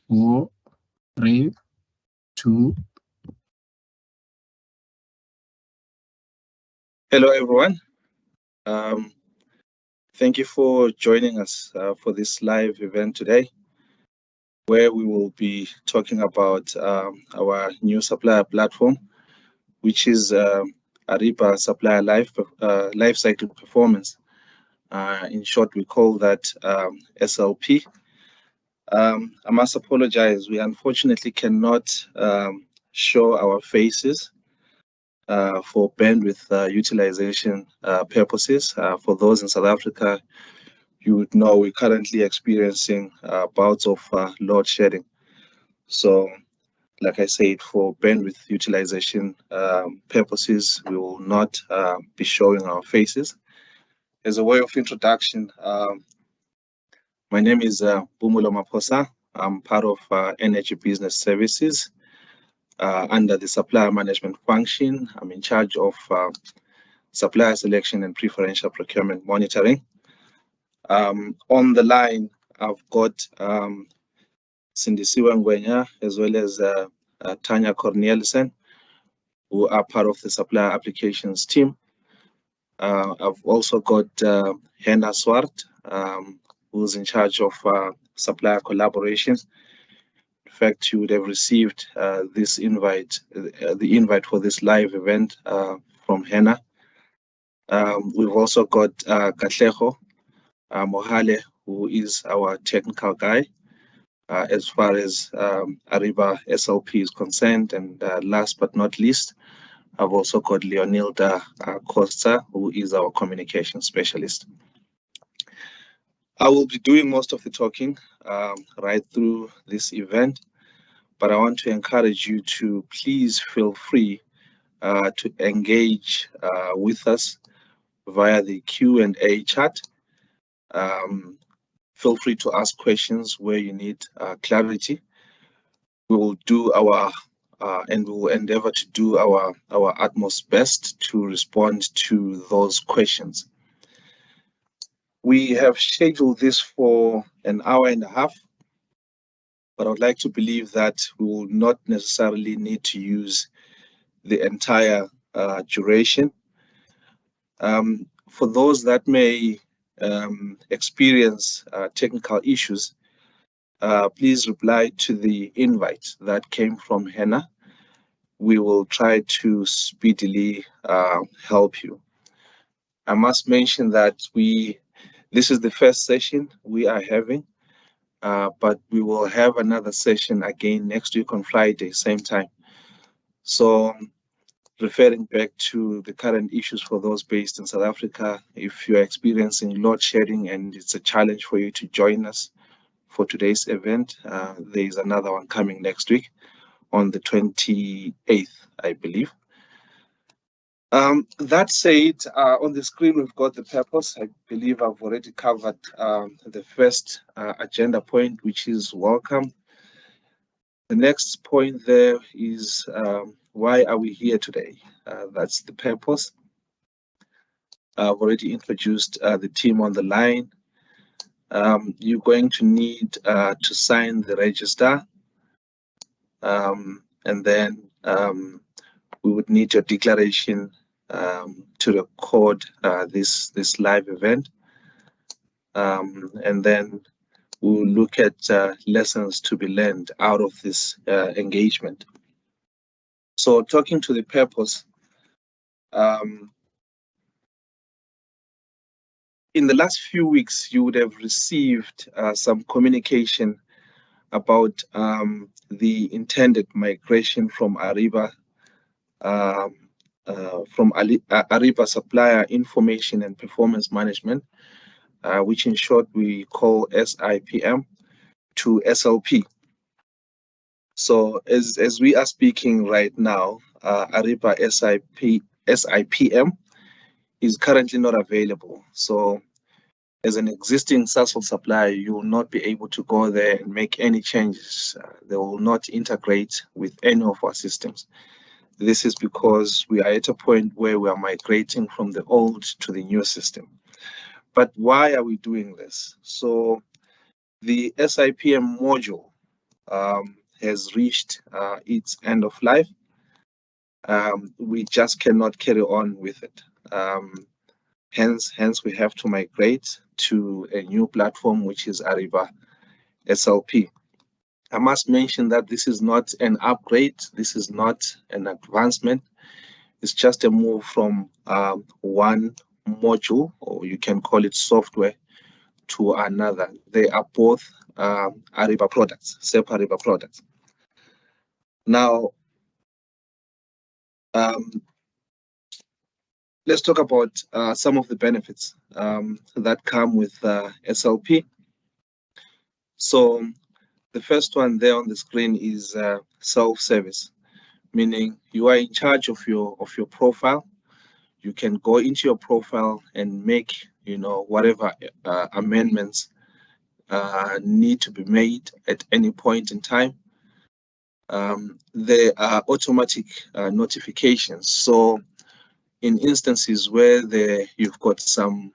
4, 3, 2. Hello, everyone. Um, Thank you for joining us for this live event today, where we will be talking about our new supplier platform, which is Ariba Supplier Life Cycle Performance. In short, we call that SLP. I must apologize. We unfortunately cannot show our faces for bandwidth utilization purposes. For those in South Africa, you would know we're currently experiencing bouts of load shedding. So, like I said, for bandwidth utilization purposes, we will not be showing our faces. As a way of introduction, my name is Bumulo Maposa. I'm part of Energy Business Services under the supplier management function. I'm in charge of supplier selection and preferential procurement monitoring. On the line, I've got Sindisiwe Ngwenya as well as Tanya Cornelissen, who are part of the supplier applications team. I've also got Hannah Swart, who's in charge of supplier collaboration. In fact, you would have received this invite, the invite for this live event from Hannah. We've also got Katlego Mohale, who is our technical guy as far as Ariba SLP is concerned. And last but not least, I've also got Leonilda Costa, who is our communication specialist. I will be doing most of the talking right through this event, but I want to encourage you to please feel free to engage with us via the Q&A chat. Feel free to ask questions where you need clarity. We will do our and we will endeavor to do our utmost best to respond to those questions. We have scheduled this for an hour and a half, but I would like to believe that we will not necessarily need to use the entire duration. For those that may experience technical issues, please reply to the invite that came from Hannah. We will try to speedily help you. I must mention that this is the first session we are having, but we will have another session again next week on Friday, same time. So, referring back to the current issues for those based in South Africa, if you're experiencing load shedding and it's a challenge for you to join us for today's event, there is another one coming next week on the 28th, I believe. That said, on the screen we've got the purpose. I believe I've already covered the first agenda point, which is welcome. The next point there is why are we here today? That's the purpose. I've already introduced the team on the line. You're going to need to sign the register, and then we would need your declaration to record this live event, and then we'll look at lessons to be learned out of this engagement. So, talking to the purpose, in the last few weeks, you would have received some communication about the intended migration from Ariba Ariba Supplier Information and Performance Management, which in short we call SIPM, to SLP. So as we are speaking right now, Ariba SIPM is currently not available. So as an existing Sasol supplier, you will not be able to go there and make any changes. They will not integrate with any of our systems. This is because we are at a point where we are migrating from the old to the new system. But why are we doing this? So the SIPM module has reached its end of life, we just cannot carry on with it. Hence, we have to migrate to a new platform, which is Ariba SLP. I must mention that this is not an upgrade. This is not an advancement. It's just a move from one module, or you can call it software, to another. They are both Ariba products, SAP Ariba products. Now, let's talk about some of the benefits that come with SLP. So the first one there on the screen is self-service, meaning you are in charge of your profile. You can go into your profile and make whatever amendments need to be made at any point in time. There are automatic notifications. So in instances where you've got some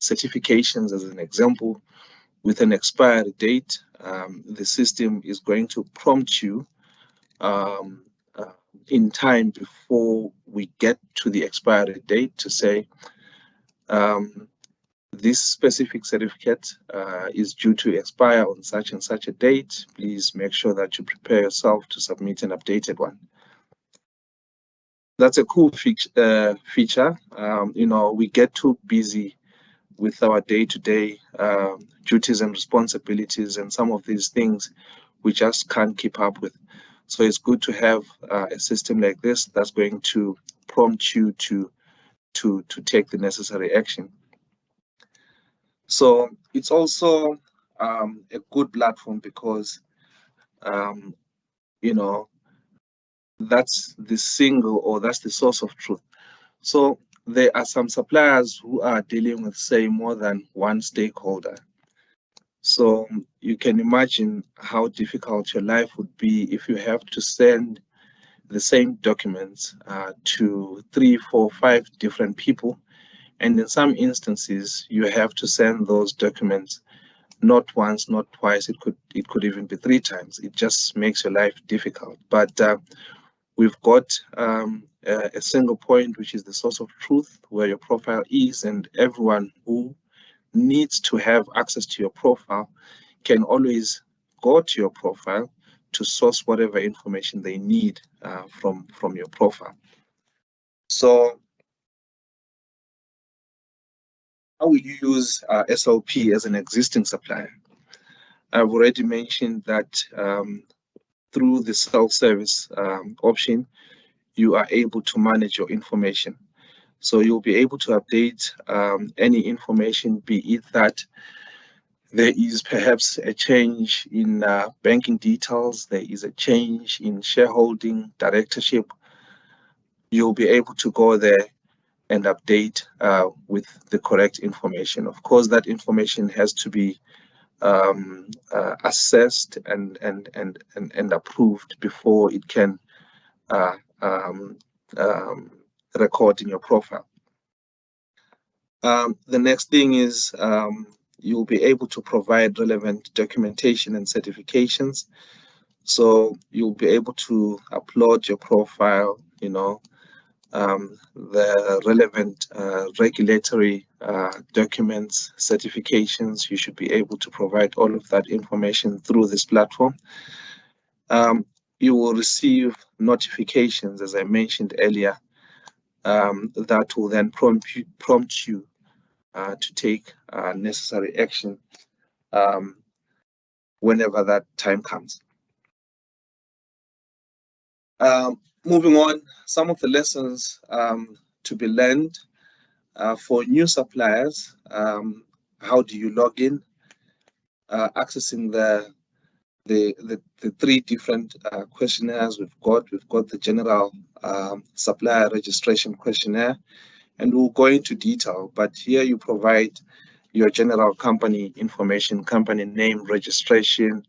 certifications, as an example, with an expiry date, the system is going to prompt you in time before we get to the expiry date to say, this specific certificate is due to expire on such and such a date. Please make sure that you prepare yourself to submit an updated one. That's a cool feature. We get too busy with our day-to-day duties and responsibilities, and some of these things we just can't keep up with. So it's good to have a system like this that's going to prompt you to take the necessary action. So it's also a good platform because that's the source of truth. So there are some suppliers who are dealing with, say, more than one stakeholder. So you can imagine how difficult your life would be if you have to send the same documents to 3, 4, 5 different people. And in some instances, you have to send those documents not once, not twice. It could even be 3 times. It just makes your life difficult. But we've got a single point, which is the source of truth, where your profile is, and everyone who needs to have access to your profile can always go to your profile to source whatever information they need from your profile. So how will you use SLP as an existing supplier? I've already mentioned that through the self-service option, you are able to manage your information. So you'll be able to update any information, be it that there is perhaps a change in banking details, there is a change in shareholding, directorship. You'll be able to go there and update with the correct information. Of course, that information has to be assessed and approved before it can record in your profile. The next thing is you'll be able to provide relevant documentation and certifications. So you'll be able to upload your profile, the relevant regulatory documents, certifications. You should be able to provide all of that information through this platform. You will receive notifications, as I mentioned earlier, that will then prompt you to take necessary action whenever that time comes. Moving on, some of the lessons to be learned for new suppliers. How do you log in? Accessing the 3 different questionnaires we've got. We've got the general supplier registration questionnaire, and we'll go into detail, but here you provide your general company information, company name, registration,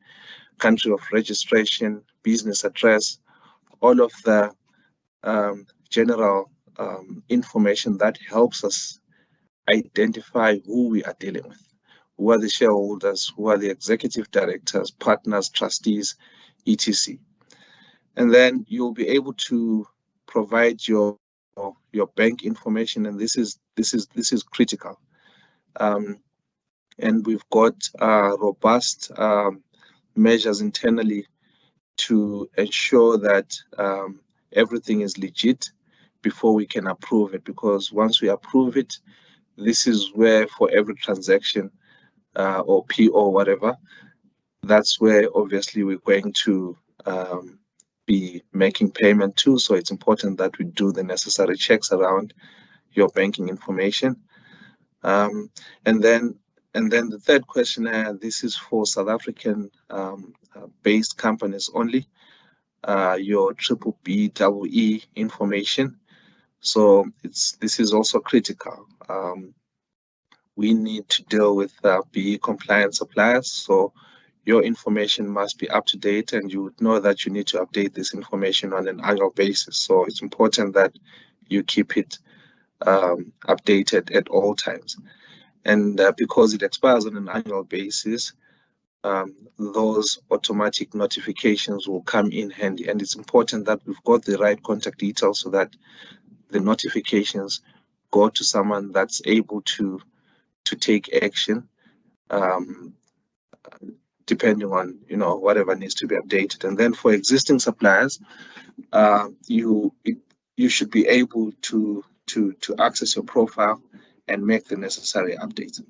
country of registration, business address, all of the general information that helps us identify who we are dealing with. who are the shareholders, who are the executive directors, partners, trustees, etc. And then you'll be able to provide your bank information, and this is critical. And we've got robust measures internally to ensure that everything is legit before we can approve it, because once we approve it, this is where for every transaction or PO or whatever, that's where obviously we're going to be making payment to. So it's important that we do the necessary checks around your banking information. And then the third questionnaire, this is for South African based companies only, your BBBEE information. So this is also critical. We need to deal with BE compliant suppliers. So your information must be up to date, and you would know that you need to update this information on an annual basis. So it's important that you keep it updated at all times. And because it expires on an annual basis, those automatic notifications will come in handy. And it's important that we've got the right contact details so that the notifications go to someone that's able to take action, depending on whatever needs to be updated. And then for existing suppliers, you should be able to access your profile and make the necessary updates.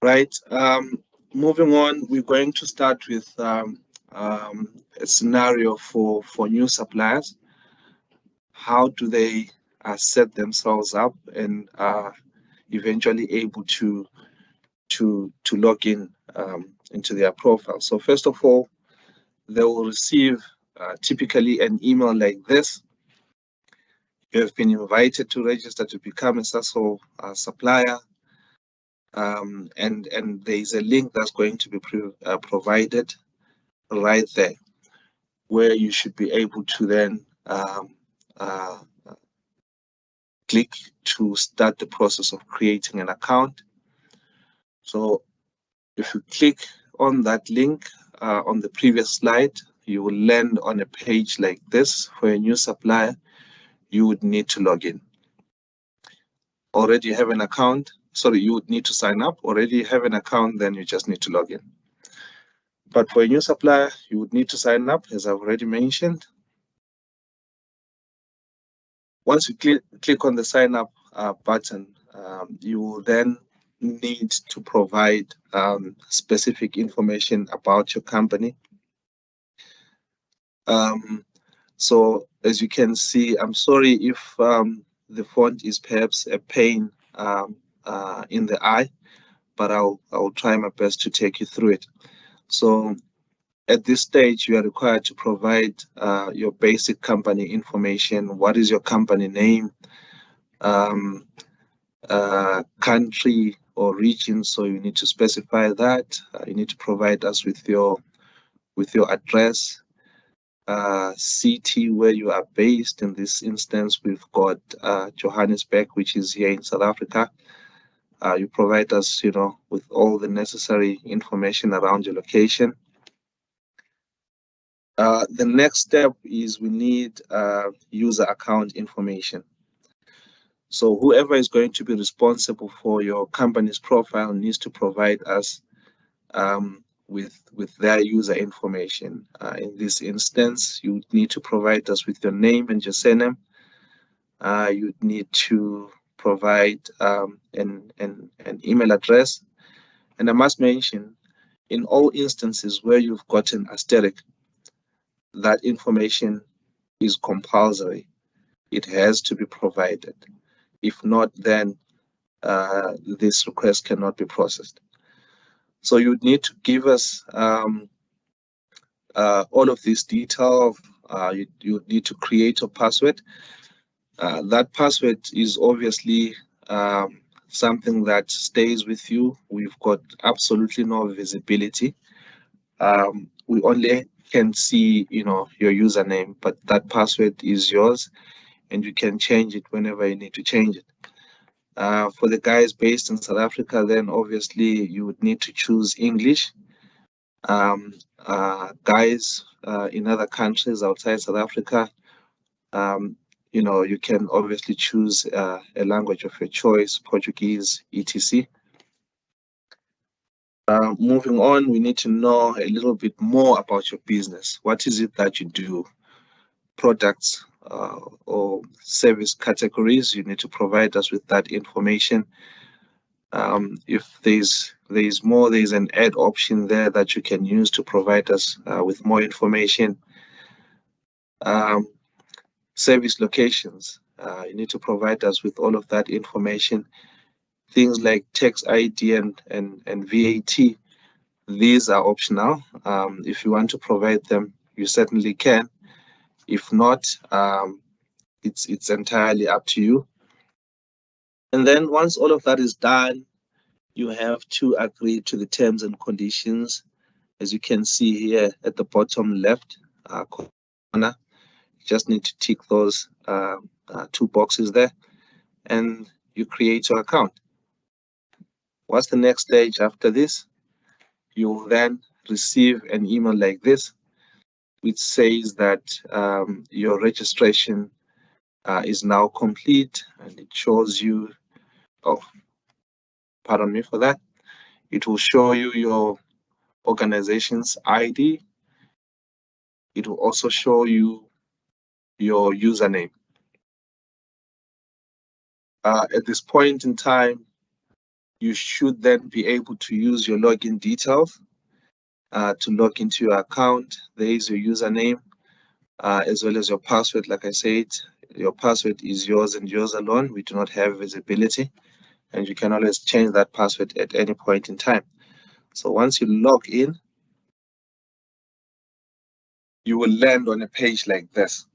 Right. Moving on, we're going to start with a scenario for new suppliers. How do they set themselves up and eventually able to log in into their profile? So first of all, they will receive typically an email like this. You have been invited to register to become a SASO supplier, and there is a link that's going to be provided right there, where you should be able to then click to start the process of creating an account. So if you click on that link on the previous slide, you will land on a page like this. For a new supplier, you would need to log in. Already you have an account. Sorry, you would need to sign up. Already you have an account, then you just need to log in. But for a new supplier, you would need to sign up, as I've already mentioned. Once you click on the sign up button, you will then need to provide specific information about your company. So as you can see, I'm sorry if the font is perhaps a pain in the eye, but I'll try my best to take you through it. So at this stage, you are required to provide your basic company information. What is your company name, country or region? So you need to specify that. You need to provide us with your address, city where you are based. In this instance, we've got Johannesburg, which is here in South Africa. You provide us, with all the necessary information around your location. The next step is we need user account information. So whoever is going to be responsible for your company's profile needs to provide us with their user information. In this instance, you need to provide us with your name and your surname. You need to provide an email address. And I must mention, in all instances where you've gotten asterisk, that information is compulsory. It has to be provided. If not, then this request cannot be processed. So you need to give us all of this detail. You need to create a password. That password is obviously something that stays with you. We've got absolutely no visibility. We only can see, your username, but that password is yours, and you can change it whenever you need to change it. For the guys based in South Africa, then obviously you would need to choose English. Guys in other countries outside South Africa, you can obviously choose a language of your choice, Portuguese, etc. Moving on, we need to know a little bit more about your business. What is it that you do? Products or service categories, you need to provide us with that information. If there's more, there's an add option there that you can use to provide us with more information. Service locations, you need to provide us with all of that information. Things like tax ID and VAT, these are optional. If you want to provide them, you certainly can. If not, it's entirely up to you. And then once all of that is done, you have to agree to the terms and conditions. As you can see here at the bottom left corner, you just need to tick those two boxes there, and you create your account. What's the next stage after this? You will then receive an email like this, which says that your registration is now complete, and it shows you, oh, pardon me for that. It will show you your organization's ID. It will also show you your username. At this point in time, you should then be able to use your login details to log into your account. There is your username as well as your password. Like I said, your password is yours and yours alone. We do not have visibility, and you can always change that password at any point in time. So once you log in, you will land on a page like this.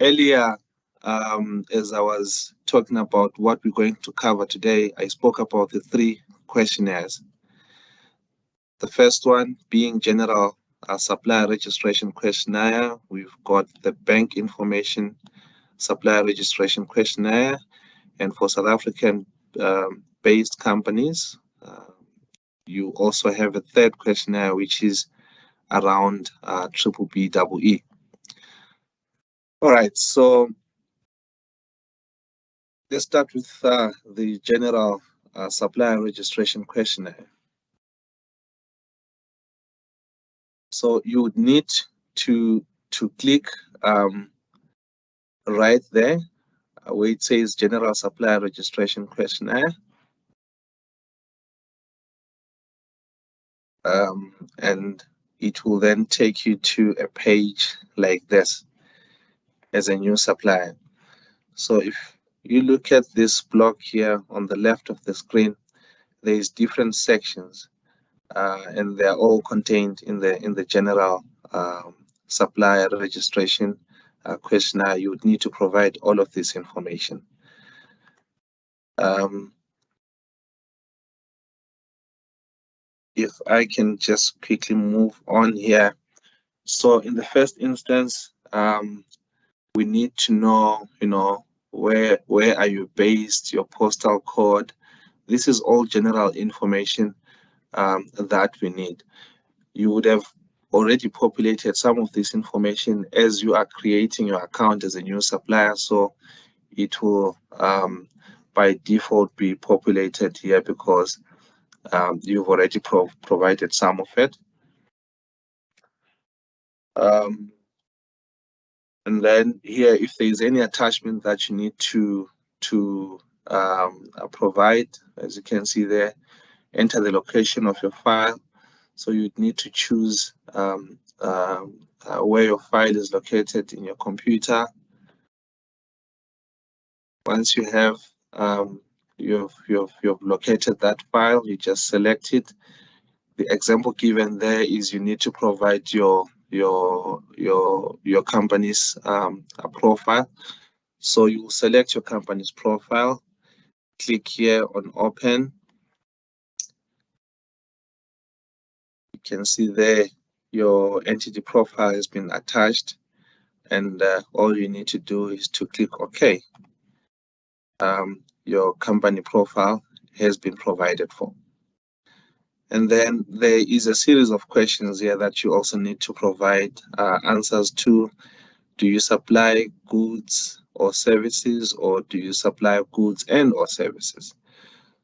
Earlier, as I was talking about what we're going to cover today, I spoke about the 3 questionnaires. The first one being general supplier registration questionnaire. We've got the bank information supplier registration questionnaire, and for South African based companies, you also have a 3rd questionnaire, which is around BBBEE. All right, so let's start with the general supplier registration questionnaire. So you would need to click right there where it says general supplier registration questionnaire, and it will then take you to a page like this as a new supplier. So if you look at this block here on the left of the screen, there's different sections, and they're all contained in the general supplier registration questionnaire. You would need to provide all of this information. If I can just quickly move on here. So in the first instance, we need to know, where are you based, your postal code. This is all general information that we need. You would have already populated some of this information as you are creating your account as a new supplier, so it will by default be populated here because you've already provided some of it. And then here, if there is any attachment that you need to provide, as you can see there, enter the location of your file. So you'd need to choose where your file is located in your computer. Once you have you've located that file, you just select it. The example given there is you need to provide your company's profile. So you select your company's profile, click here on open. You can see there your entity profile has been attached, and all you need to do is to click OK. your company profile has been provided for. And then there is a series of questions here that you also need to provide answers to. Do you supply goods or services, or do you supply goods and or services?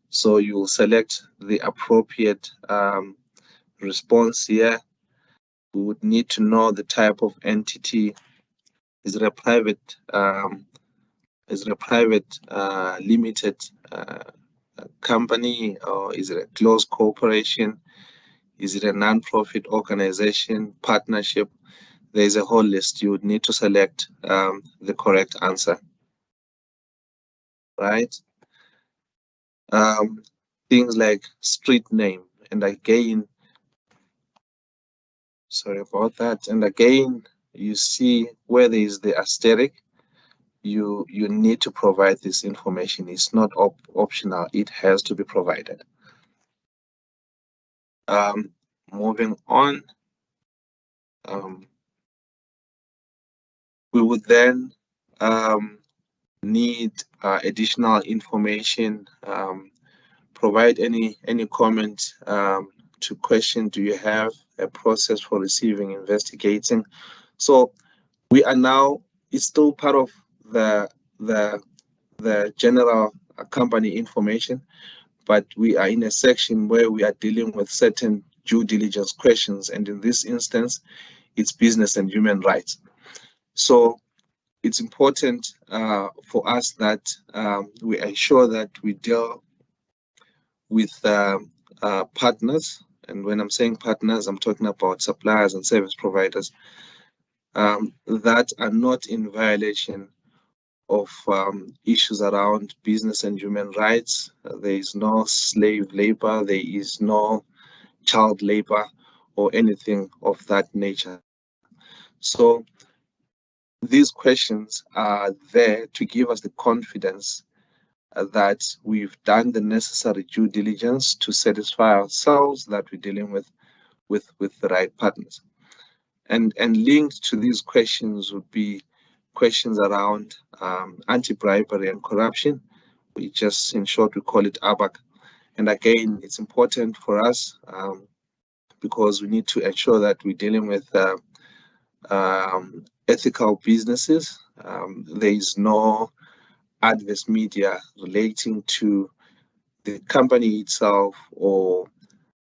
So you will select the appropriate response here. We would need to know the type of entity. Is it a private limited company, or is it a closed corporation? Is it a non-profit organization, partnership? There's a whole list. You would need to select the correct answer, right? Things like street name, and again, sorry about that. And again, you see where there is the asterisk, you need to provide this information. It's not optional, it has to be provided. Moving on, we would then need additional information. Provide any comment to question. Do you have a process for receiving, investigating? So we are now, it's still part of the general company information, but we are in a section where we are dealing with certain due diligence questions, and in this instance, it's business and human rights. So it's important for us that we ensure that we deal with partners, and when I'm saying partners, I'm talking about suppliers and service providers that are not in violation of issues around business and human rights. There is no slave labor, there is no child labor or anything of that nature. So these questions are there to give us the confidence that we've done the necessary due diligence to satisfy ourselves that we're dealing with the right partners. And linked to these questions would be questions around anti-bribery and corruption. We just, in short, we call it ABAC. And again, it's important for us because we need to ensure that we're dealing with ethical businesses. There is no adverse media relating to the company itself or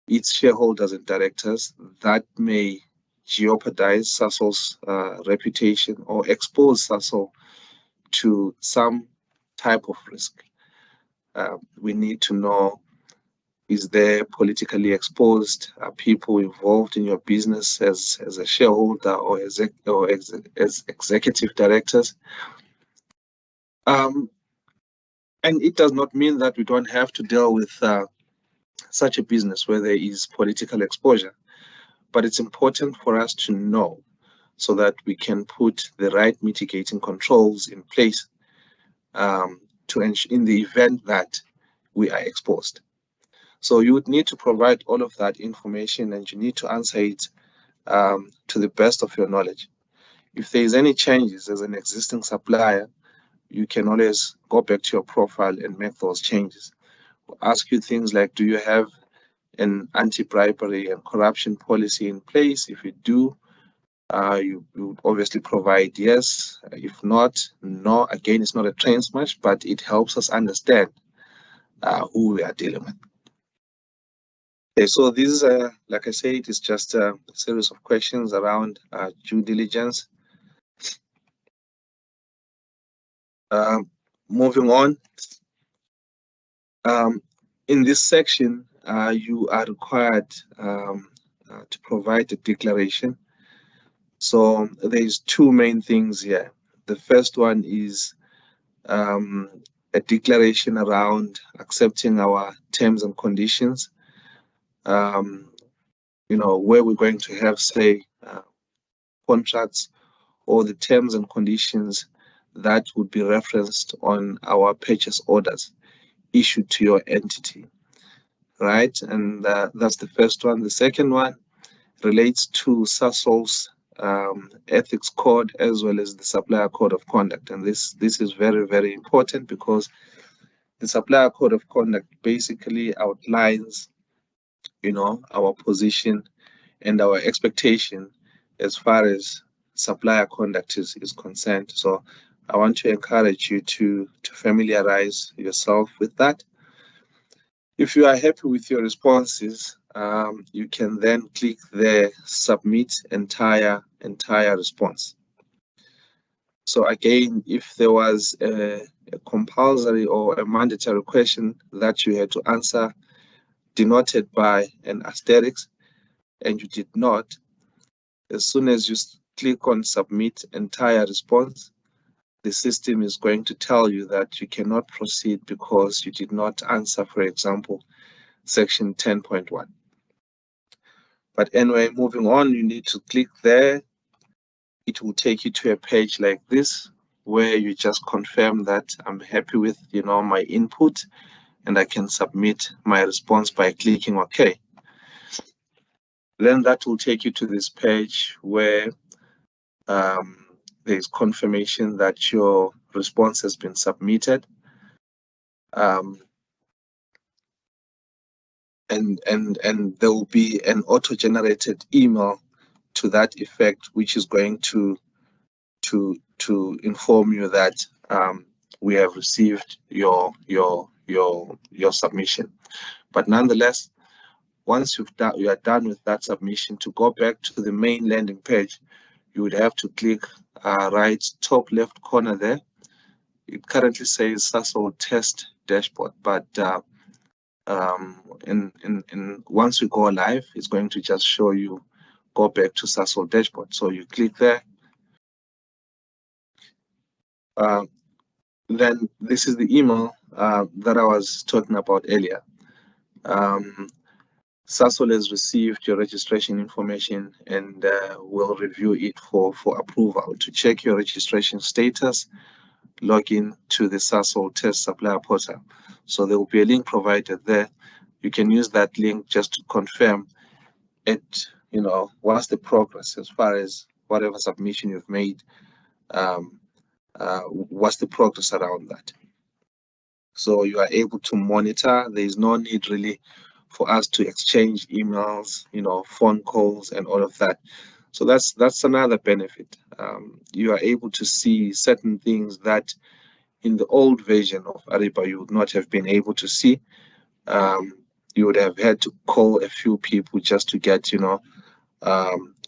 its shareholders and directors that may jeopardize Sasol's reputation or expose Sasol to some type of risk. We need to know, is there politically exposed people involved in your business as a shareholder or as executive directors? And it does not mean that we don't have to deal with such a business where there is political exposure, but it's important for us to know so that we can put the right mitigating controls in place to ensure in the event that we are exposed. So you would need to provide all of that information, and you need to answer it to the best of your knowledge. If there is any changes as an existing supplier, you can always go back to your profile and make those changes. We'll ask you things like, do you have an anti-bribery and corruption policy in place? If you do, you would obviously provide yes. If not, no. Again, it's not a train smash, but it helps us understand who we are dealing with. Okay, so this is, like I said, it is just a series of questions around due diligence. Moving on, in this section, you are required to provide a declaration. So there's two main things here. The first one is a declaration around accepting our terms and conditions. You know, where we're going to have, say, contracts or the terms and conditions that would be referenced on our purchase orders issued to your entity, right? And that's the first one. The second one relates to Sasol's ethics code as well as the supplier code of conduct. And this is very, very important because the The supplier code of conduct basically outlines, our position and our expectation as far as supplier conduct is concerned. So I want to encourage you to familiarize yourself with that. If you are happy with your responses, you can then click the submit entire response. So again, if there was a compulsory or a mandatory question that you had to answer denoted by an asterisk and you did not, as soon as you click on submit entire response, the system is going to tell you that you cannot proceed because you did not answer, for example, section 10.1. But anyway, moving on, you need to click there. It will take you to a page like this where you just confirm that I'm happy with my input and I can submit my response by clicking OK. Then that will take you to this page where there's confirmation that your response has been submitted. And there will be an auto-generated email to that effect, which is going to inform you that we have received your submission. But nonetheless, once you are done with that submission, to go back to the main landing page, you would have to click right top left corner there. It currently says Sasol test dashboard, but once we go live, it's going to just show you go back to Sasol dashboard. So you click there. Then this is the email that I was talking about earlier. Sasol has received your registration information and will review it for approval. To check your registration status, log in to the Sasol test supplier portal. So there will be a link provided there. You can use that link just to confirm it, what's the progress as far as whatever submission you've made, what's the progress around that. So you are able to monitor. There is no need really for us to exchange emails, phone calls and all of that. So that's another benefit. You are able to see certain things that in the old version of Ariba you would not have been able to see. You would have had to call a few people just to get,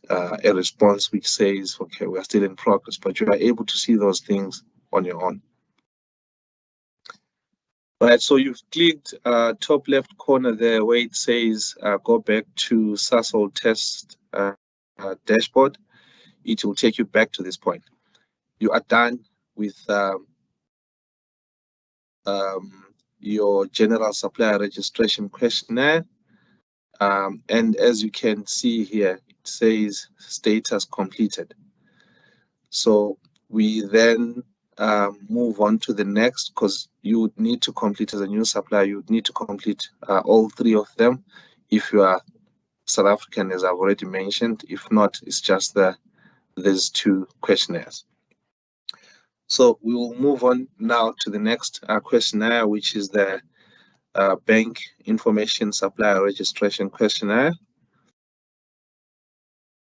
a response which says, okay, we are still in progress, but you are able to see those things on your own. Right, so you've clicked top left corner there where it says go back to Sasol test dashboard. It will take you back to this point. You are done with your general supplier registration questionnaire. And as you can see here, it says status completed. So we then move on to the next, because you would need to complete as a new supplier, you would need to complete all three of them. If you are South African, as I've already mentioned, if not, it's just these two questionnaires. So we will move on now to the next questionnaire, which is the bank information supplier registration questionnaire.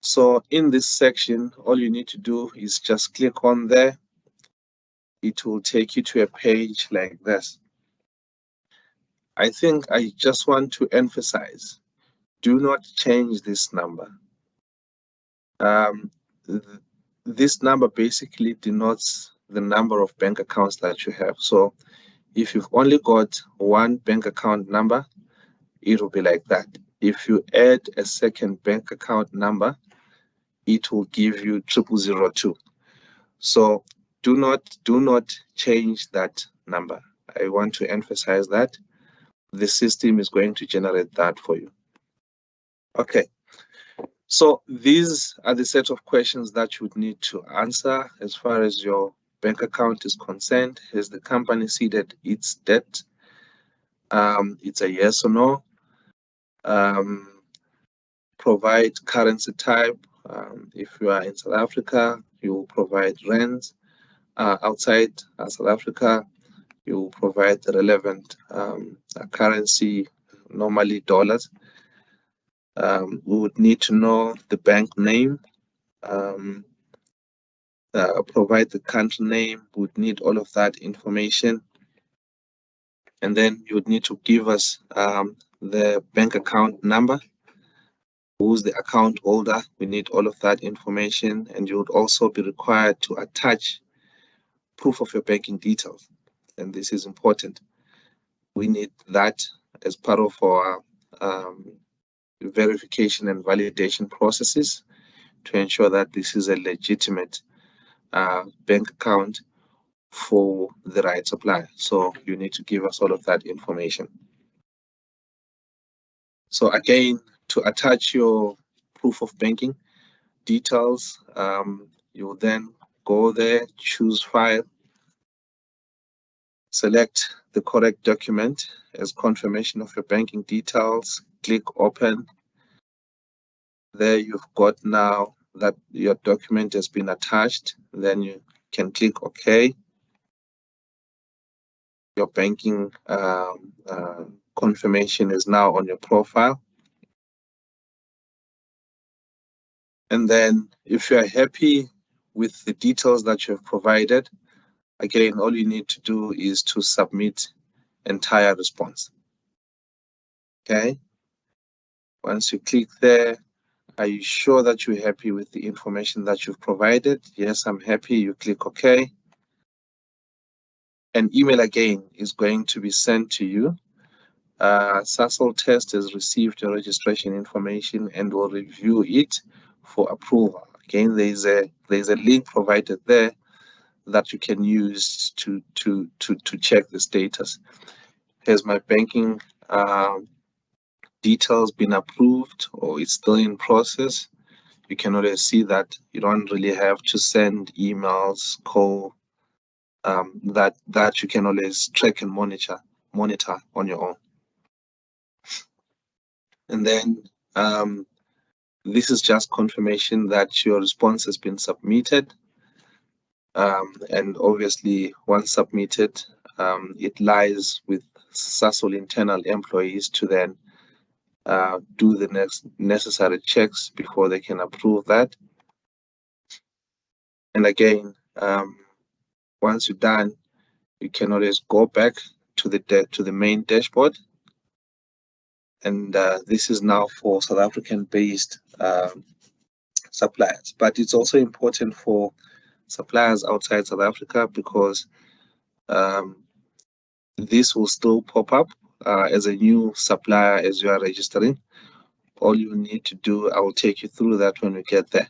So in this section, all you need to do is just click on there. It will take you to a page like this. I think I just want to emphasize, do not change this number. This number basically denotes the number of bank accounts that you have. So if you've only got one bank account number, it will be like that. If you add a second bank account number, it will give you 0002. So do not change that number. I want to emphasize that the system is going to generate that for you. Okay, so these are the set of questions that you would need to answer as far as your bank account is concerned. Has the company ceded its debt? It's a yes or no. Provide currency type. If you are in South Africa, you will provide rands. Outside South Africa, You provide the relevant currency, normally dollars. We would need to know the bank name, provide the country name. We would need all of that information. And then you would need to give us the bank account number. Who's the account holder? We need all of that information. And you would also be required to attach proof of your banking details. And this is important. We need that as part of our verification and validation processes to ensure that this is a legitimate bank account for the right supplier. So you need to give us all of that information. So again, to attach your proof of banking details, you will then go there, choose file, select the correct document as confirmation of your banking details, click open. There you've got now that your document has been attached. Then you can click OK. Your banking confirmation is now on your profile. And then if you are happy with the details that you have provided, again, all you need to do is to submit entire response. Okay. Once you click there, are you sure that you're happy with the information that you've provided? Yes, I'm happy. You click OK. An email again is going to be sent to you. Sasol Test has received your registration information and will review it for approval. Again, there's a link provided there that you can use to check the status. Has my banking details been approved, or it's still in process? You can always see that. You don't really have to send emails, call. That you can always track and monitor on your own. And then this is just confirmation that your response has been submitted. And obviously, once submitted, it lies with Sasol internal employees to then do the necessary checks before they can approve that. And again, once you're done, you can always go back to the main dashboard. And this is now for South African-based suppliers. But it's also important for suppliers outside South Africa because this will still pop up as a new supplier as you are registering. All you need to do, I will take you through that when we get there.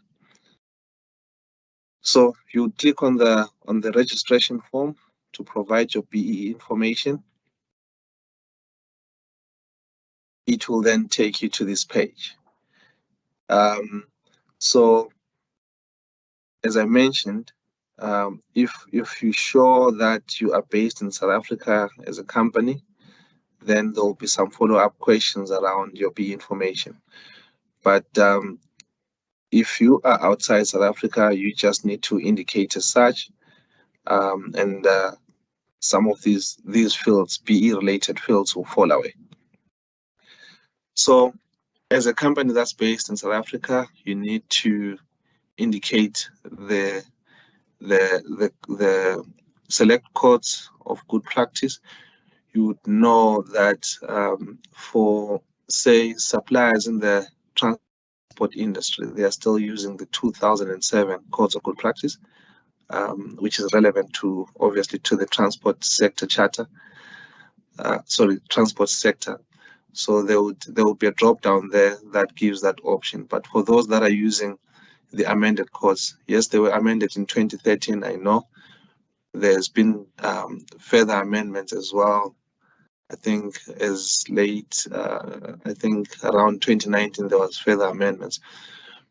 So you click on the registration form to provide your BEE information. It will then take you to this page. So as I mentioned, if you're sure that you are based in South Africa as a company, then there will be some follow-up questions around your BEE information. But if you are outside South Africa, you just need to indicate as such, and some of these fields, BEE related fields, will fall away. So as a company that's based in South Africa, you need to indicate the select codes of good practice. You would know that for, say, suppliers in the transport industry, they are still using the 2007 codes of good practice, which is relevant to, obviously, to the transport sector charter. Transport sector. So there would be a drop down there that gives that option. But for those that are using the amended codes, yes, they were amended in 2013. I know there's been further amendments as well. I think as late, I think around 2019, there was further amendments.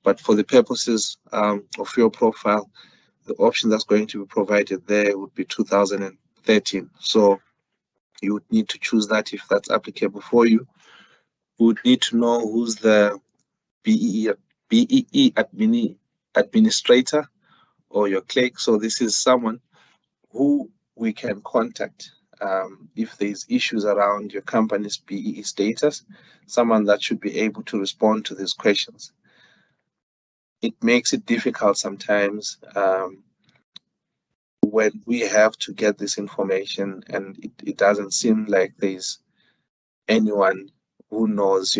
But for the purposes of your profile, the option that's going to be provided there would be 2013. So you would need to choose that if that's applicable for you. We would need to know who's the BEE administrator or your clerk. So this is someone who we can contact if there's issues around your company's BEE status, someone that should be able to respond to these questions. It makes it difficult sometimes when we have to get this information, and it doesn't seem like there's anyone who knows,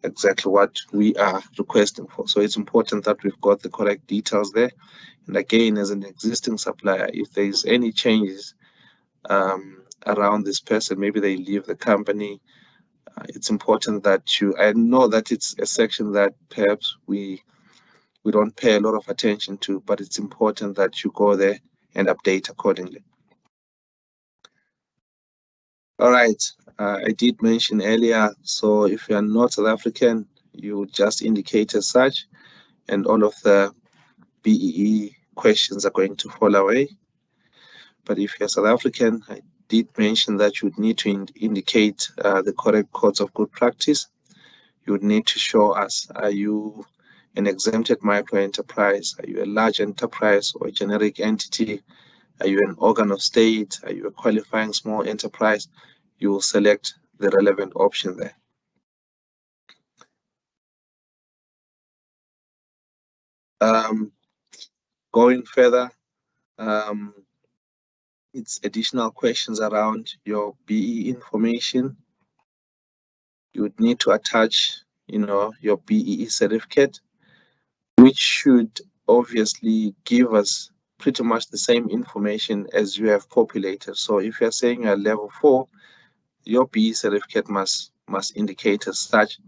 exactly what we are requesting for. So it's important that we've got the correct details there. And again, as an existing supplier, if there's any changes around this person, maybe they leave the company, it's important that I know that it's a section that perhaps we don't pay a lot of attention to, but it's important that you go there and update accordingly. All right, I did mention earlier, so if you're not South African, you just indicate as such, and all of the BEE questions are going to fall away. But if you're South African, I did mention that you would need to indicate the correct codes of good practice. You would need to show us, are you an exempted micro enterprise? Are you a large enterprise or a generic entity? Are you an organ of state? Are you a qualifying small enterprise? You will select the relevant option there. Going further, it's additional questions around your BEE information. You would need to attach, your BEE certificate, which should obviously give us pretty much the same information as you have populated. So if you're saying you're level 4, your BEE certificate must indicate as such.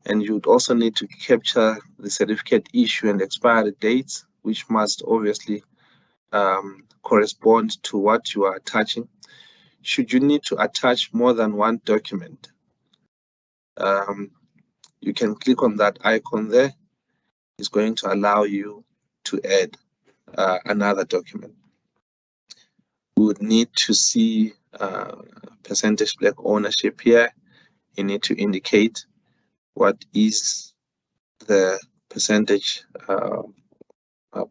And you'd also need to capture the certificate issue and expiry dates, which must obviously correspond to what you are attaching. Should you need to attach more than one document, you can click on that icon there. It's going to allow you to add another document. We would need to see percentage black ownership here. You need to indicate what is the percentage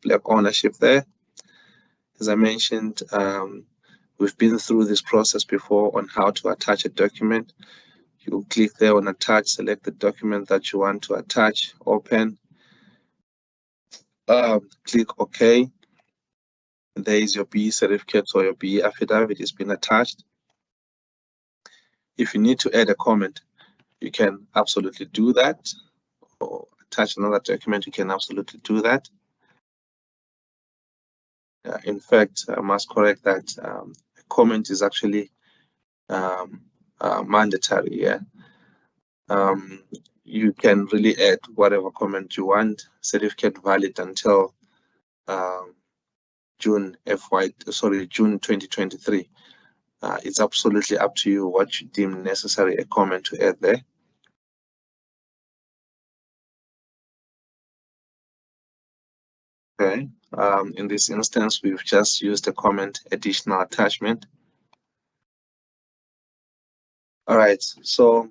black ownership there. As I mentioned, we've been through this process before on how to attach a document. You click there on attach, select the document that you want to attach, open, click OK. There is your BEE certificate or your BEE affidavit. It's been attached. If you need to add a comment, you can absolutely do that, or attach another document, you can absolutely do that. In fact, I must correct that a comment is actually mandatory. Yeah, you can really add whatever comment you want. Certificate valid until June 2023. It's absolutely up to you what you deem necessary a comment to add there. Okay. In this instance, we've just used the comment additional attachment. All right. So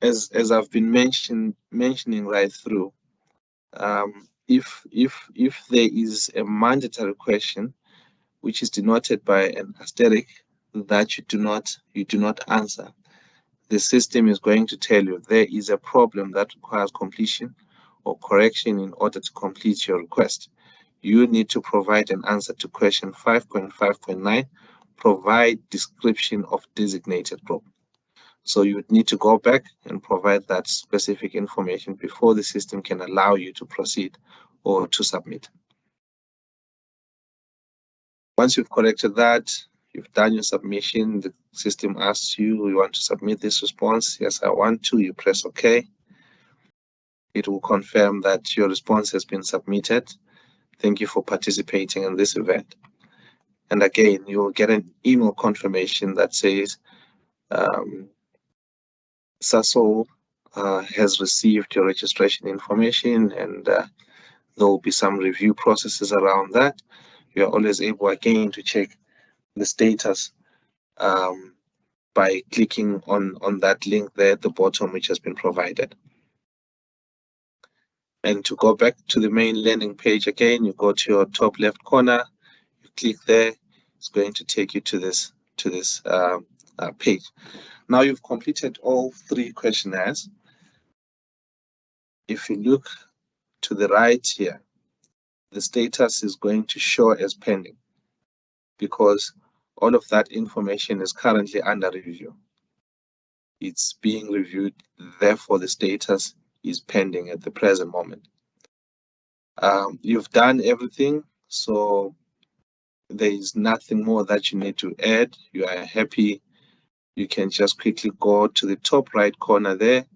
as I've been mentioning right through, if there is a mandatory question which is denoted by an asterisk that you do not answer, the system is going to tell you there is a problem that requires completion or correction in order to complete your request. You need to provide an answer to question 5.5.9, provide description of designated group. So you would need to go back and provide that specific information before the system can allow you to proceed or to submit. Once you've corrected that, you've done your submission, the system asks you, you want to submit this response? Yes, I want to. You press OK. It will confirm that your response has been submitted. Thank you for participating in this event. And again, you'll get an email confirmation that says SASOL has received your registration information, and there will be some review processes around that. You are always able again to check the status by clicking on that link there at the bottom, which has been provided. And to go back to the main landing page again, you go to your top left corner, you click there, it's going to take you to this page. Now you've completed all 3 questionnaires. If you look to the right here, the status is going to show as pending because all of that information is currently under review. It's being reviewed, therefore the status is pending at the present moment. You've done everything, so there is nothing more that you need to add. You are happy. You can just quickly go to the top right corner there,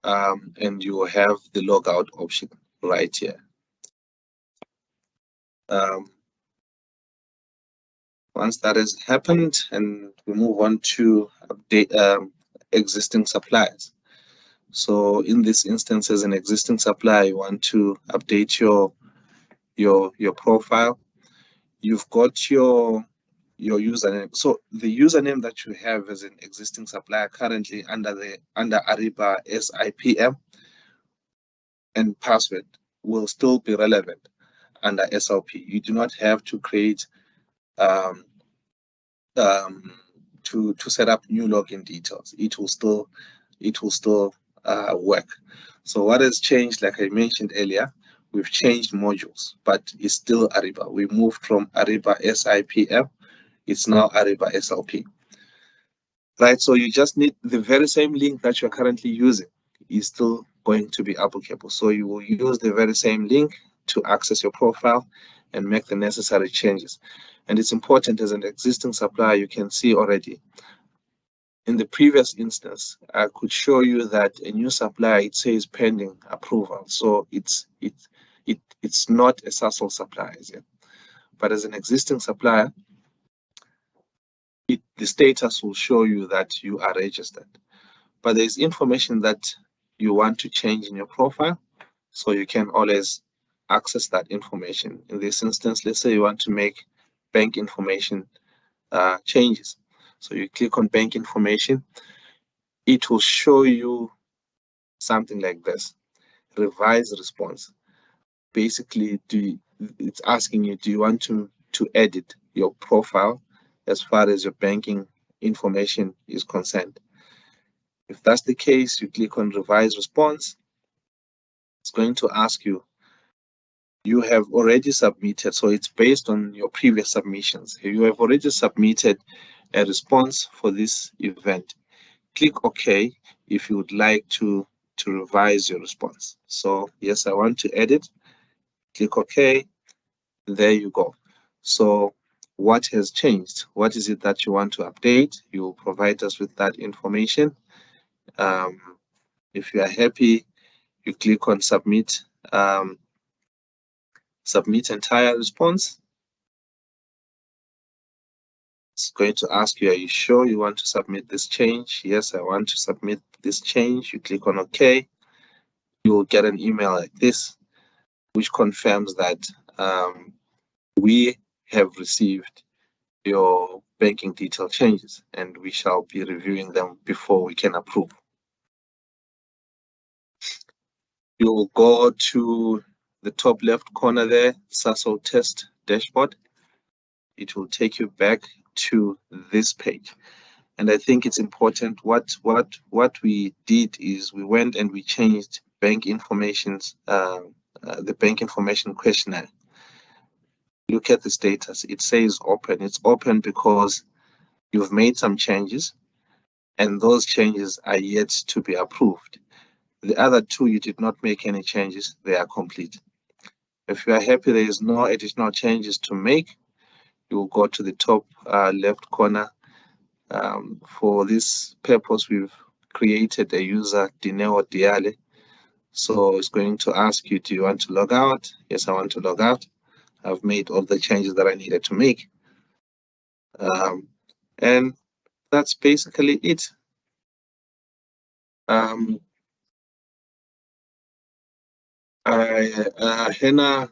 and you will have the logout option right here. Once that has happened, and we move on to update existing suppliers. So in this instance, as an existing supplier, you want to update your profile. You've got your username. So the username that you have as an existing supplier currently under Ariba SIPM and password will still be relevant under SLP. You do not have to create to set up new login details. It will still work. So what has changed, like I mentioned earlier, we've changed modules, but it's still Ariba. We moved from Ariba SIPM, it's now Ariba SLP. Right, so you just need the very same link that you're currently using is still going to be applicable. So you will use the very same link to access your profile and make the necessary changes. And it's important, as an existing supplier, you can see already in the previous instance, I could show you that a new supplier, it says pending approval. So it's not a SASL supplier yet. But as an existing supplier, the status will show you that you are registered. But there's information that you want to change in your profile, so you can always access that information. In this instance, let's say you want to make bank information changes. So you click on bank information, it will show you something like this, revise response. Basically, it's asking you, do you want to edit your profile as far as your banking information is concerned? If that's the case, you click on revise response. It's going to ask you, you have already submitted, so it's based on your previous submissions. You have already submitted a response for this event. Click OK if you would like to revise your response. So yes, I want to edit. Click OK. There you go. So what has changed? What is it that you want to update? You will provide us with that information. If you are happy, you click on submit. Submit entire response. It's going to ask you, are you sure you want to submit this change? Yes, I want to submit this change. You click on OK. You will get an email like this, which confirms that we have received your banking detail changes, and we shall be reviewing them before we can approve. You will go to the top left corner there, SASL test dashboard. It will take you back to this page. And I think it's important, what we did is we went and we changed bank information's the bank information questionnaire. Look at the status. It says open. It's open because you've made some changes and those changes are yet to be approved. The other 2, you did not make any changes. They are complete. If you are happy there is no additional changes to make, you will go to the top left corner. For this purpose, we've created a user, Dineo Diale. So it's going to ask you, do you want to log out? Yes, I want to log out. I've made all the changes that I needed to make. And that's basically it. Hannah,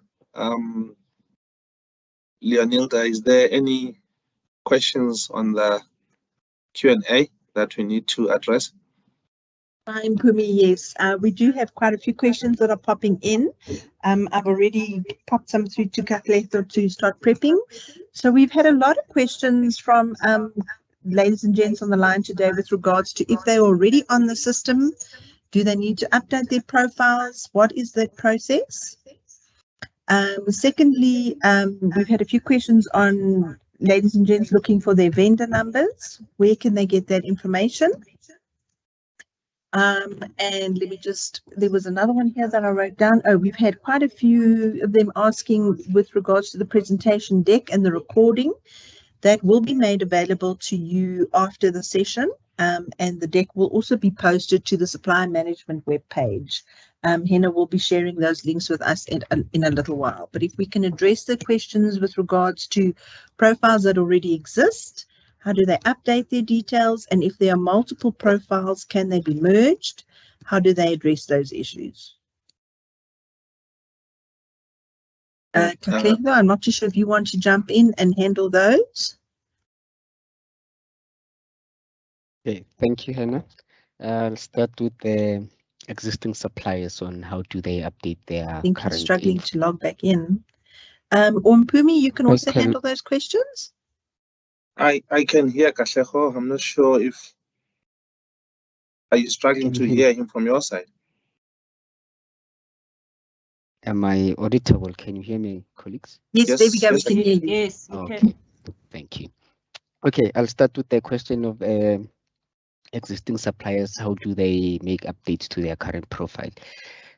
Leonilda, is there any questions on the Q&A that we need to address? Hi, Mpumi. Yes, we do have quite a few questions that are popping in. I've already popped some through to Kathleen to start prepping. So we've had a lot of questions from ladies and gents on the line today with regards to if they're already on the system, do they need to update their profiles? What is that process? Secondly, we've had a few questions on ladies and gents looking for their vendor numbers. Where can they get that information? And let me just, there was another one here that I wrote down. Oh, we've had quite a few of them asking with regards to the presentation deck and the recording. That will be made available to you after the session, and the deck will also be posted to the supplier management webpage. Henna will be sharing those links with us in a little while. But if we can address the questions with regards to profiles that already exist, how do they update their details? And if there are multiple profiles, can they be merged? How do they address those issues? Katlego, I'm not too sure if you want to jump in and handle those. Okay, thank you, Hannah. I'll start with the existing suppliers on how do they update their I think current you're struggling info. to log back in. Mpumi, you can also Okay. handle those questions. I can hear Katlego. I'm not sure if, are you struggling Can you to hear him from your side? Am I auditable? Can you hear me, colleagues? Yes, there we go. We Yes, can hear you. Yes, we Okay, can. thank you. Okay, I'll start with the question of existing suppliers. How do they make updates to their current profile?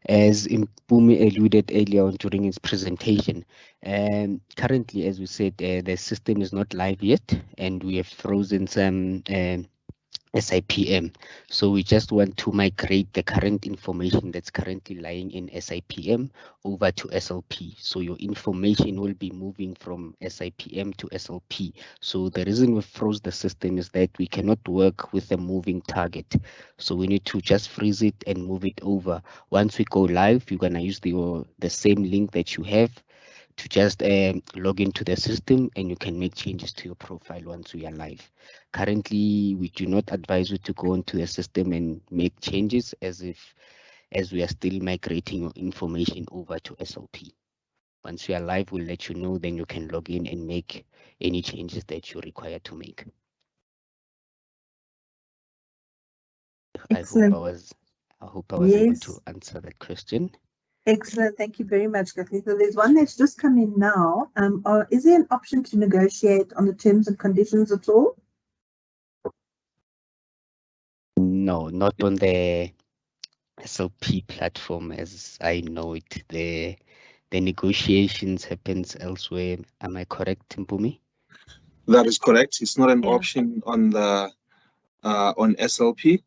As Mpumi alluded earlier on during his presentation, currently, as we said, the system is not live yet, and we have frozen some SIPM. So we just want to migrate the current information that's currently lying in SIPM over to SLP. So your information will be moving from SIPM to SLP. So the reason we froze the system is that we cannot work with a moving target. So we need to just freeze it and move it over. Once we go live, you're gonna use the same link that you have to just log into the system, and you can make changes to your profile once we are live. Currently, we do not advise you to go into the system and make changes as we are still migrating your information over to SLP. Once we are live, we'll let you know, then you can log in and make any changes that you require to make. Excellent. I hope I was able to Yes. answer that question. Excellent. Thank you very much, Katlego. So there's one that's just come in now. Is there an option to negotiate on the terms and conditions at all? No, not on the SLP platform as I know it. The negotiations happens elsewhere. Am I correct, Mpumi? that is correct. It's not an Yeah. option on the on SLP.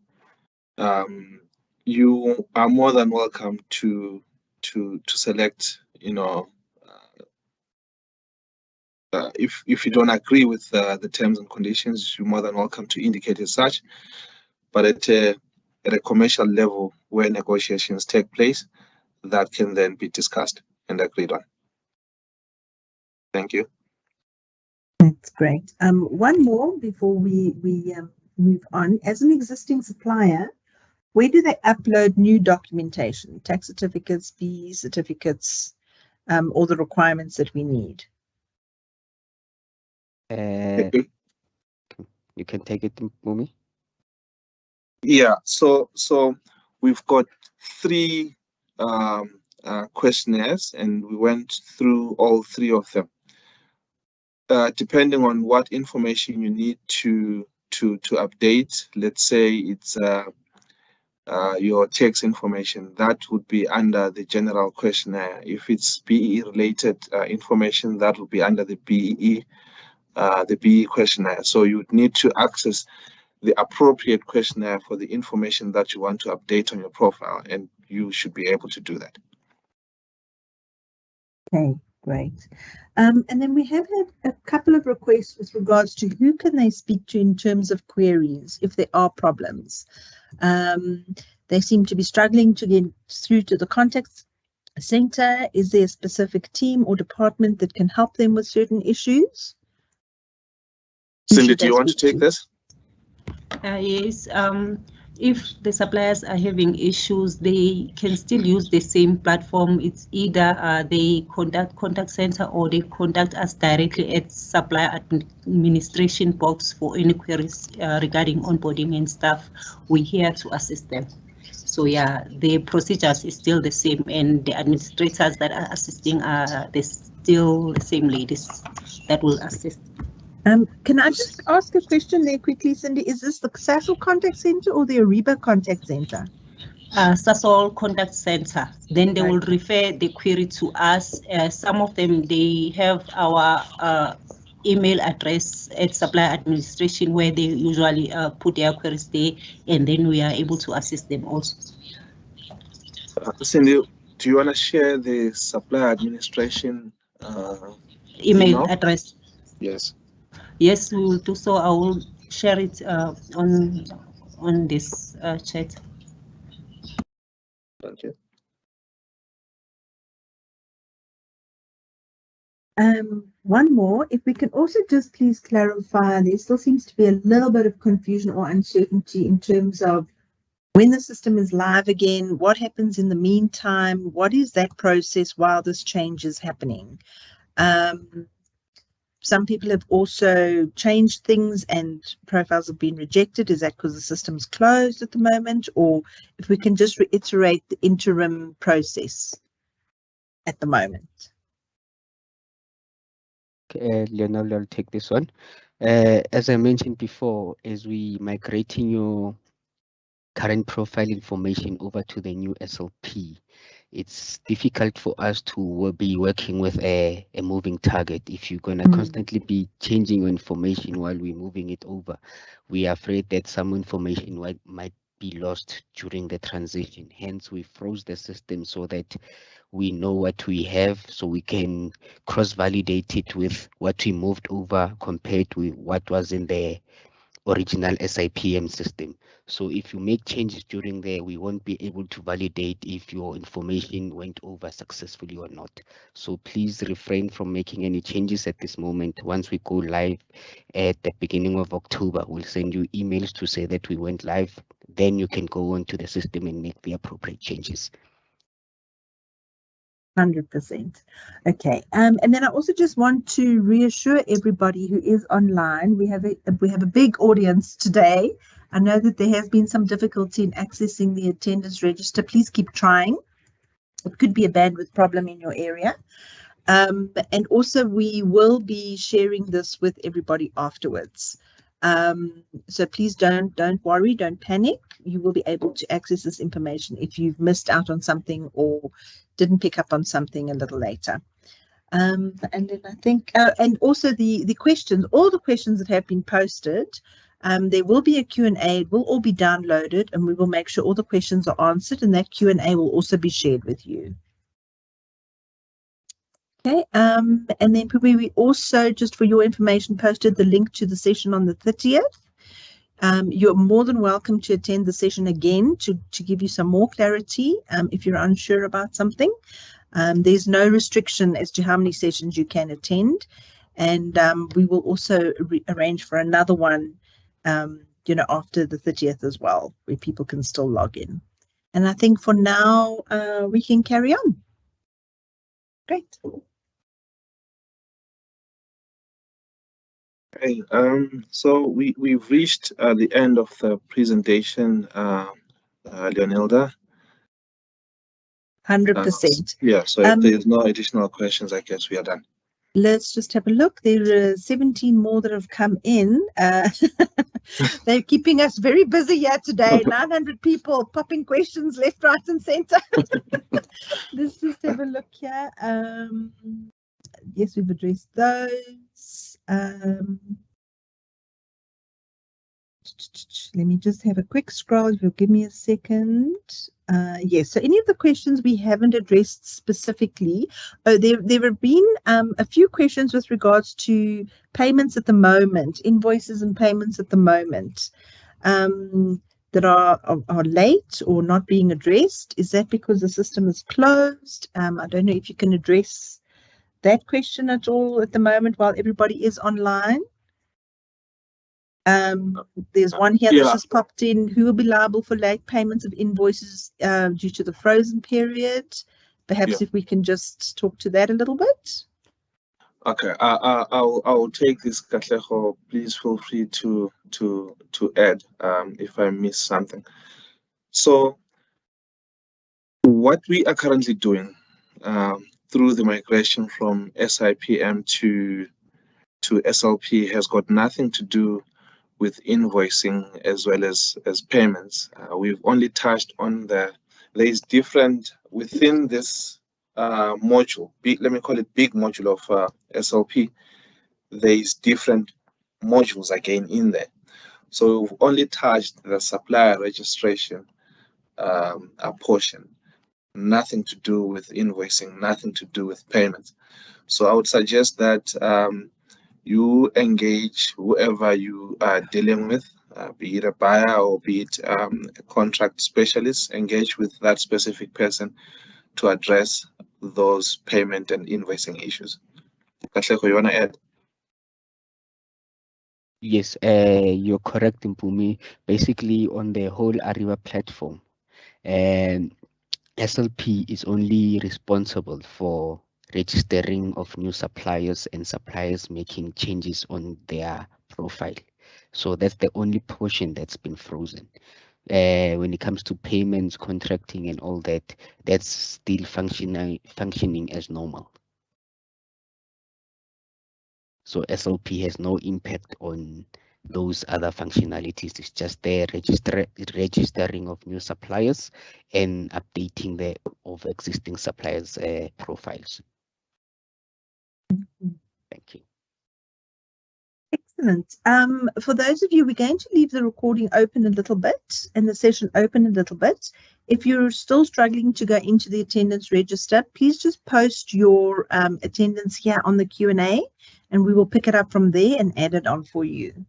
You are more than welcome to select, you know, if you don't agree with the terms and conditions, you're more than welcome to indicate as such. But at a commercial level where negotiations take place, that can then be discussed and agreed on. Thank you. That's great. One more before we move on. As an existing supplier, where do they upload new documentation, tax certificates, BE certificates, all the requirements that we need? You can take it, Mpumi. Yeah, so we've got 3 questionnaires, and we went through all 3 of them. Depending on what information you need to update, let's say it's your tax information, that would be under the general questionnaire. If it's BE related information, that would be under the BE questionnaire. So you would need to access the appropriate questionnaire for the information that you want to update on your profile, and you should be able to do that. Okay, great. And then we have had a couple of requests with regards to who can they speak to in terms of queries if there are problems. They seem to be struggling to get through to the contact center. Is there a specific team or department that can help them with certain issues? Who Cindy, should do you they want to speak take this? Yes. if the suppliers are having issues, they can still use the same platform. It's either they contact contact center or they contact us directly at supplier administration box for any queries regarding onboarding and stuff. We're here to assist them. So yeah, the procedures is still the same, and the administrators that are assisting are still the same ladies that will assist. Can I just ask a question there quickly, Cindy? Is this the SASL contact center or the Ariba contact center? SASL contact center. Then they will Okay. refer the query to us. Some of them, they have our email address at supplier administration where they usually put their queries there, and then we are able to assist them also. Cindy, do you want to share the supplier administration Email address? Yes. Yes, we will do so. I will share it on this chat. Okay. One more, if we can also just please clarify, there still seems to be a little bit of confusion or uncertainty in terms of when the system is live again, what happens in the meantime, what is that process while this change is happening? Some people have also changed things and profiles have been rejected. Is that because the system's closed at the moment? Or if we can just reiterate the interim process at the moment. Leonel, I'll take this one. As I mentioned before, as we migrating your current profile information over to the new SLP, it's difficult for us to be working with a moving target. If you're going to constantly be changing your information while we're moving it over, we are afraid that some information might be lost during the transition. Hence, we froze the system so that we know what we have, so we can cross-validate it with what we moved over compared with what was in the original SIPM system. So if you make changes during there, we won't be able to validate if your information went over successfully or not. So please refrain from making any changes at this moment. Once we go live at the beginning of October, we'll send you emails to say that we went live. Then you can go onto the system and make the appropriate changes. 100%. Okay. And then I also just want to reassure everybody who is online, we have a big audience today. I know that there has been some difficulty in accessing the attendance register. Please keep trying. It could be a bandwidth problem in your area. And also we will be sharing this with everybody afterwards. So please don't worry, don't panic. You will be able to access this information if you've missed out on something or didn't pick up on something a little later. And then I think, and also the questions, all the questions that have been posted, there will be a Q&A, it will all be downloaded, and we will make sure all the questions are answered, and that Q&A will also be shared with you. Okay, and then we also, just for your information, posted the link to the session on the 30th. You're more than welcome to attend the session again to give you some more clarity if you're unsure about something. There's no restriction as to how many sessions you can attend, and we will also arrange for another one, after the 30th as well, where people can still log in. And I think for now we can carry on. Great. Okay, so we've reached the end of the presentation, Leonilda. 100%. Yeah, so if there's no additional questions, I guess we are done. Let's just have a look. There are 17 more that have come in. They're keeping us very busy here today. 900 people popping questions left, right, and center. Let's just have a look here. Yes, we've addressed those. Let me just have a quick scroll. If you'll give me a second. Yes, so any of the questions we haven't addressed specifically, there have been a few questions with regards to payments at the moment, invoices and payments at the moment that are late or not being addressed. Is that because the system is closed? I don't know if you can address that question at all at the moment while everybody is online. There's one here that's Yeah. just popped in. Who will be liable for late payments of invoices due to the frozen period? Perhaps if we can just talk to that a little bit. Okay, I'll take this, Katleho. Please feel free to add if I miss something. So what we are currently doing through the migration from SIPM to SLP has got nothing to do with invoicing as well as payments. We've only touched on there is different within this module, let me call it big module of SLP. There is different modules again in there. So we've only touched the supplier registration portion, nothing to do with invoicing, nothing to do with payments. So I would suggest that you engage whoever you are dealing with, be it a buyer or be it a contract specialist, engage with that specific person to address those payment and invoicing issues. Katlego, you want to add? Yes, you're correct, Mpumi. Basically, on the whole Ariba platform, SLP is only responsible for registering of new suppliers and suppliers making changes on their profile. So that's the only portion that's been frozen. When it comes to payments, contracting, and all that, that's still functioning as normal. So SLP has no impact on those other functionalities. It's just the registering of new suppliers and updating the of existing suppliers' profiles. Thank you. Excellent. For those of you, we're going to leave the recording open a little bit and the session open a little bit. If you're still struggling to go into the attendance register, please just post your attendance here on the Q&A and we will pick it up from there and add it on for you.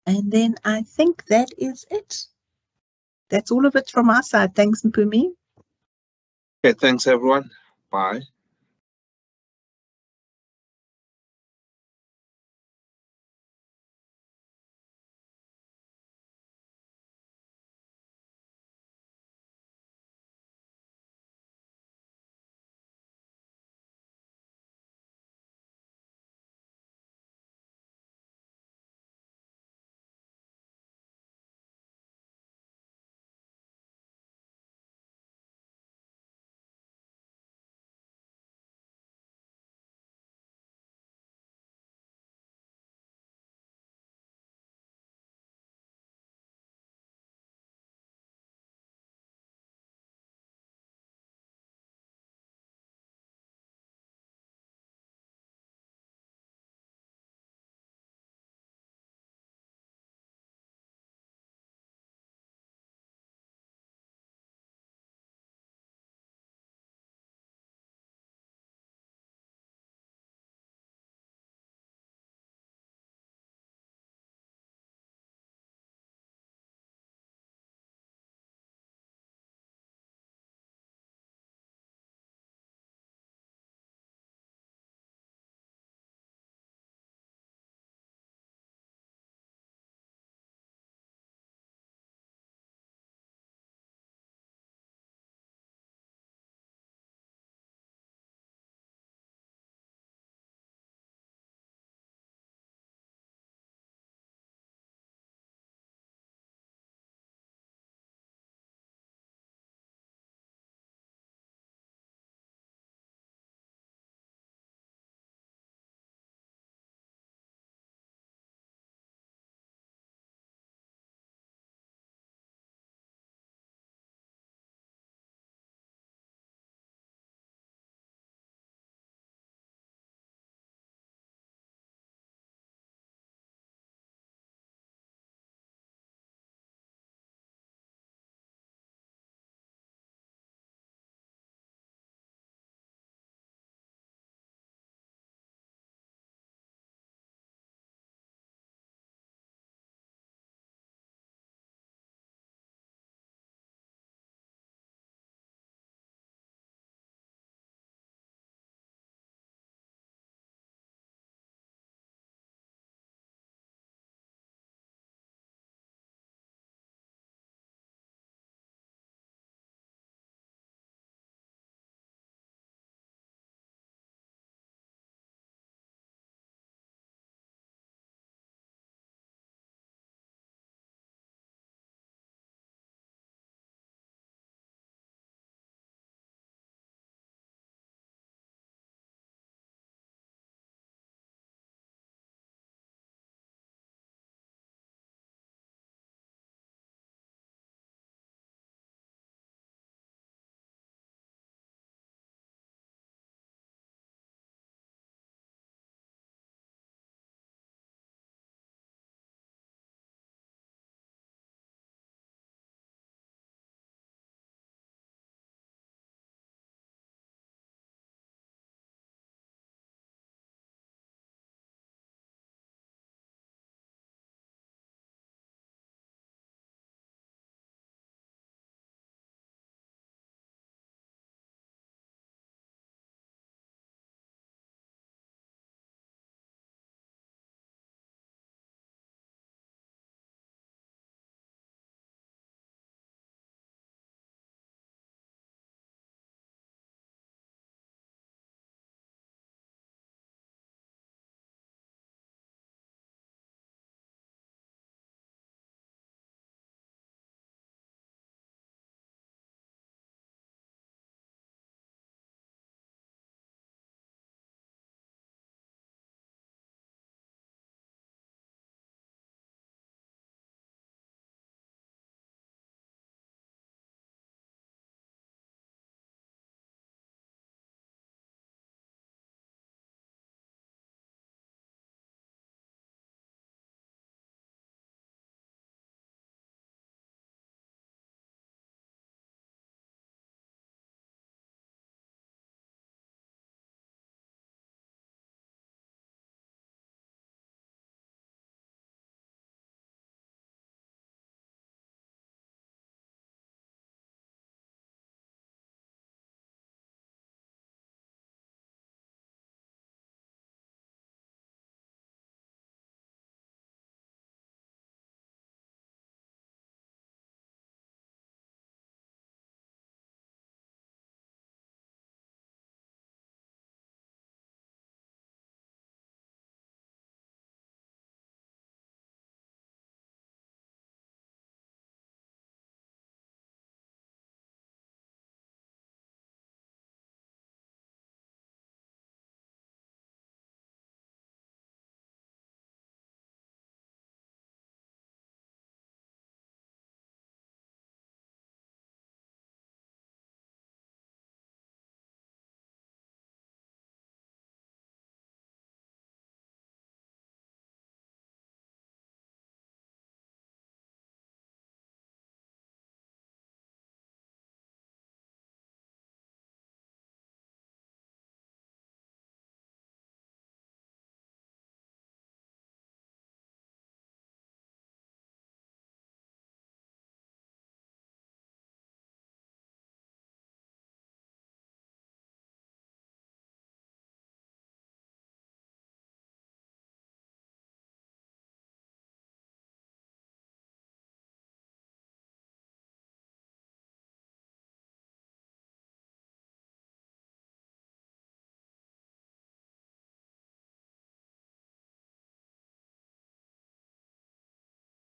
And then I think that is it. That's all of it from our side. Thanks, Mpumi. Okay, thanks everyone. Bye.